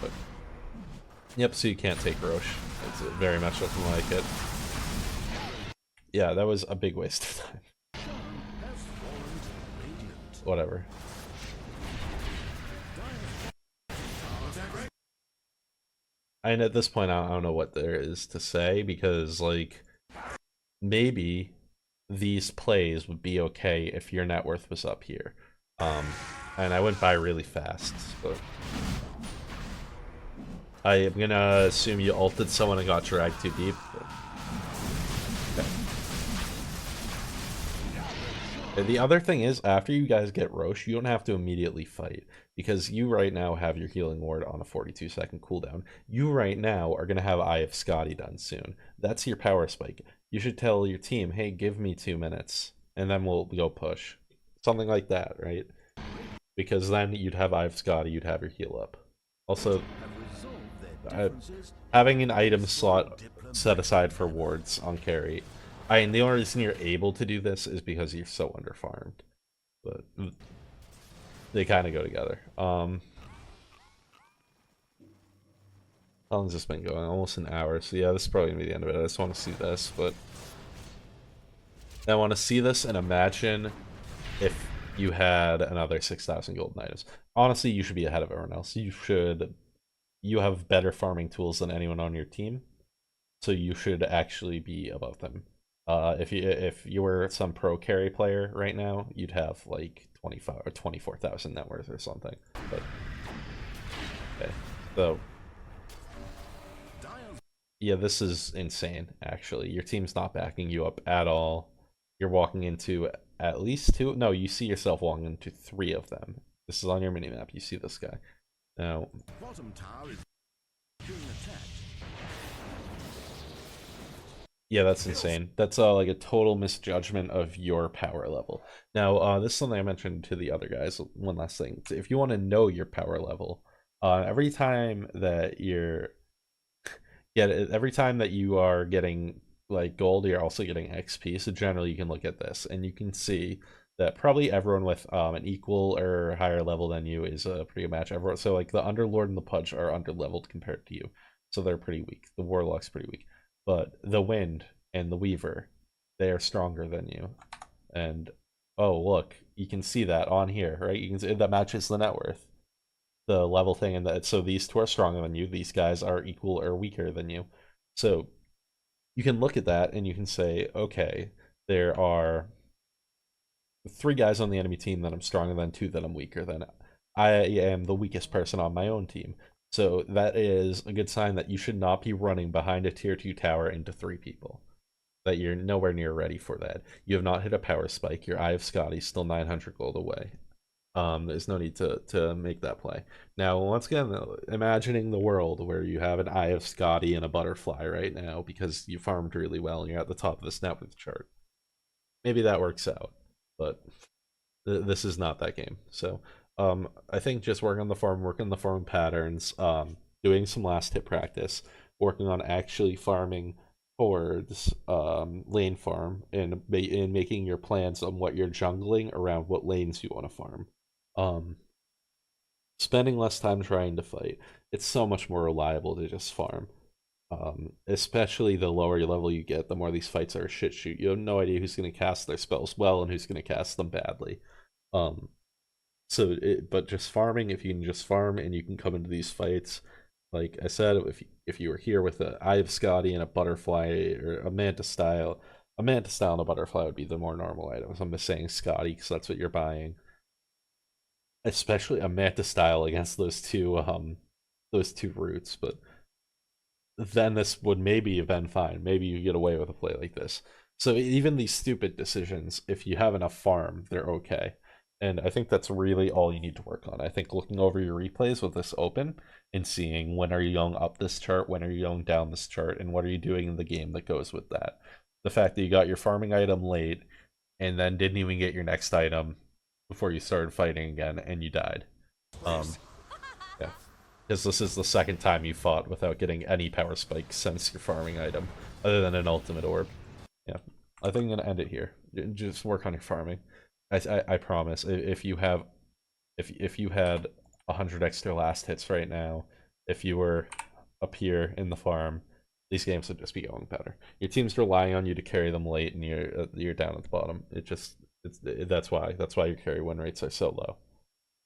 But yep, so you can't take Roche. It's very much looking like it. Yeah, that was a big waste of time. Whatever. And at this point, I don't know what there is to say, because, like, maybe these plays would be okay if your net worth was up here. And I went by really fast, but I am gonna assume you ulted someone and got dragged too deep. But... okay. The other thing is, after you guys get Roche, you don't have to immediately fight, because you right now have your healing ward on a 42-second cooldown. You right now are gonna have Eye of Scotty done soon. That's your power spike. You should tell your team, hey, give me 2 minutes, and then we'll go push. Something like that, right? Because then you'd have Eye of Scotty, you'd have your heal up. Also, having an item slot set aside for wards on carry. I mean, the only reason you're able to do this is because you're so underfarmed. But they kind of go together. How long's this been going? Almost an hour. So yeah, this is probably gonna be the end of it. I just want to see this, but I want to see this and imagine if you had another 6,000 golden items. Honestly, you should be ahead of everyone else. You have better farming tools than anyone on your team, so you should actually be above them. If you were some pro carry player right now, you'd have like 25 or 24,000 net worth or something. But okay, so yeah, this is insane. Actually, your team's not backing you up at all. You're walking into at least 2. No, you see yourself walking into 3 of them. This is on your minimap. You see this guy. Now, Bottom tower is being attacked. Yeah, that's insane. That's like a total misjudgment of your power level. Now, this is something I mentioned to the other guys. One last thing: if you want to know your power level, every time that every time that you are getting like gold, you're also getting XP. So generally, you can look at this and you can see that probably everyone with an equal or higher level than you is a pretty good match. Everyone, so like the Underlord and the Pudge are underleveled compared to you, so they're pretty weak. The Warlock's pretty weak, but the Wind and the Weaver, they are stronger than you. And oh, look, you can see that on here, right? You can see that matches the net worth, the level thing, and that so these two are stronger than you. These guys are equal or weaker than you. So you can look at that and you can say, okay, there are three guys on the enemy team that I'm stronger than, two that I'm weaker than. I am the weakest person on my own team. So that is a good sign that you should not be running behind a tier 2 tower into three people. That you're nowhere near ready for that. You have not hit a power spike. Your Eye of Scotty's still 900 gold away. There's no need to make that play. Now, once again, imagining the world where you have an Eye of Scotty and a butterfly right now because you farmed really well and you're at the top of the net worth chart. Maybe that works out, but this is not that game. So, I think just working on the farm, working on the farm patterns, doing some last hit practice, working on actually farming towards lane farm, and making your plans on what you're jungling around what lanes you want to farm. Um, Spending less time trying to fight. It's so much more reliable to just farm. Especially the lower level you get, the more these fights are a shit shoot. You have no idea who's going to cast their spells well and who's going to cast them badly. Um, but just farming, if you can just farm and you can come into these fights, like I said, if you were here with an Eye of Scotty and a butterfly or a Manta style and a butterfly would be the more normal items. I'm just saying Scotty because that's what you're buying, especially a Manta style against those two roots. But then this would maybe have been fine. Maybe you get away with a play like this. So even these stupid decisions, if you have enough farm, they're okay. And I think that's really all you need to work on. I think looking over your replays with this open and seeing when are you going up this chart, when are you going down this chart, and what are you doing in the game that goes with that. The fact that you got your farming item late and then didn't even get your next item before you started fighting again and you died. Um, yeah, because this is the second time you fought without getting any power spikes since your farming item, other than an ultimate orb. Yeah, I think I'm gonna end it here. Just work on your farming. I promise. If you have, if you had 100 extra last hits right now, if you were up here in the farm, these games would just be going better. Your team's relying on you to carry them late, and you're down at the bottom. It's that's why your carry win rates are so low.